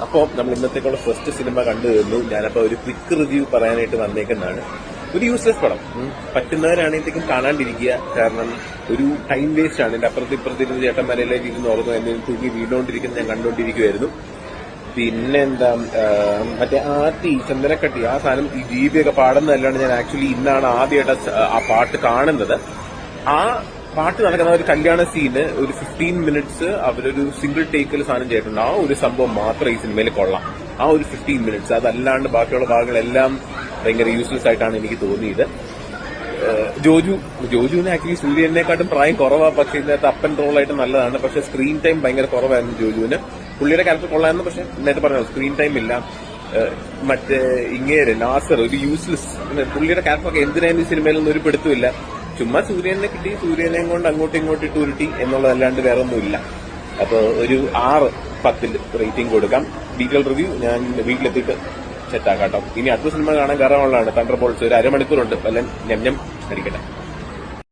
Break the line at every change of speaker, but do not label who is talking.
അപ്പോൾ നമ്മൾ ഇന്നത്തേക്കുള്ള first cinema കണ്ടു തീർന്നു. ഞാനപ്പോൾ ഒരു ക്വിക്ക് റിവ്യൂ പറയാനായിട്ട് വന്നേക്കുന്നതാണ്. ഒരു യൂസ്ലെസ് പടം, പറ്റുന്നവരാണെങ്കിലും കാണാണ്ടിരിക്കുക. കാരണം ഒരു ടൈം വേസ്റ്റ് ആണ്. എന്റെ അപ്പുറത്തിപ്പുറത്തിരുന്ന് ചേട്ടന്മാരിലേക്ക് ഇരുന്ന് ഓർന്നു എന്തെങ്കിലും തൂങ്ങി വീണുകൊണ്ടിരിക്കുന്നത് ഞാൻ കണ്ടുകൊണ്ടിരിക്കുമായിരുന്നു. പിന്നെന്താ, മറ്റേ ചന്ദനക്കട്ടി ആ സാധനം ഈ ജീവിയൊക്കെ പാടുന്നതല്ലാണ്ട് ഞാൻ ആക്ച്വലി ഇന്നാണ് ആദ്യമായിട്ട് ആ പാട്ട് കാണുന്നത്. ആ പാട്ട് നടക്കുന്ന ഒരു കല്യാണ സീന് ഒരു 15 മിനിറ്റ്സ് അവരൊരു സിംഗിൾ ടേക്കിൽ സാധനം ചെയ്തിട്ടുണ്ട്. ആ ഒരു സംഭവം മാത്രം ഈ സിനിമയിൽ കൊള്ളാം. ആ ഒരു 15 മിനിറ്റ്സ്, അതല്ലാണ്ട് ബാക്കിയുള്ള ഭാഗങ്ങളെല്ലാം ഭയങ്കര യൂസ്ലെസ് ആയിട്ടാണ് എനിക്ക് തോന്നിയത്. ജോജുവിന് ആക്ച്വലി സൂര്യനെക്കാട്ടും പ്രായം കുറവാണ്, പക്ഷെ ഇതിനകത്ത് അപ്പൻ റോളായിട്ട് നല്ലതാണ്. പക്ഷെ സ്ക്രീൻ ടൈം ഭയങ്കര കുറവായിരുന്നു ജോജുവിന്. പുള്ളിയുടെ ക്യാരക്ടർ കൊള്ളായിരുന്നു, പക്ഷെ നേരത്തെ പറഞ്ഞത് സ്ക്രീൻ ടൈം ഇല്ല. മറ്റേ ഇങ്ങേര് നാസർ ഒരു യൂസ്ലെസ്, പുള്ളിയുടെ ക്യാരക്ടറൊക്കെ എന്തിനായിരുന്നു ഈ സിനിമയിലൊന്നും ഒരു പിടുത്തമില്ല. ചുമ്മാ സൂര്യനെ കിട്ടി, സൂര്യനെയും കൊണ്ട് അങ്ങോട്ടും ഇങ്ങോട്ടും ഇട്ട് ഉരുട്ടി എന്നുള്ളതല്ലാണ്ട് വേറെ ഒന്നുമില്ല. അപ്പോൾ ഒരു 6/10 റേറ്റിംഗ് കൊടുക്കാം. ഡീറ്റെയിൽ റിവ്യൂ ഞാൻ വീട്ടിലെത്തിയിട്ട് സെറ്റാക്കാം കേട്ടോ. ഇനി അടുത്ത സിനിമ കാണാൻ കയറാനുള്ളതാണ് തണ്ടർ ബോൾട്സ്. ഒരു അരമണിക്കൂറുണ്ട്, വല്ല ഞം അടിക്കട്ടെ.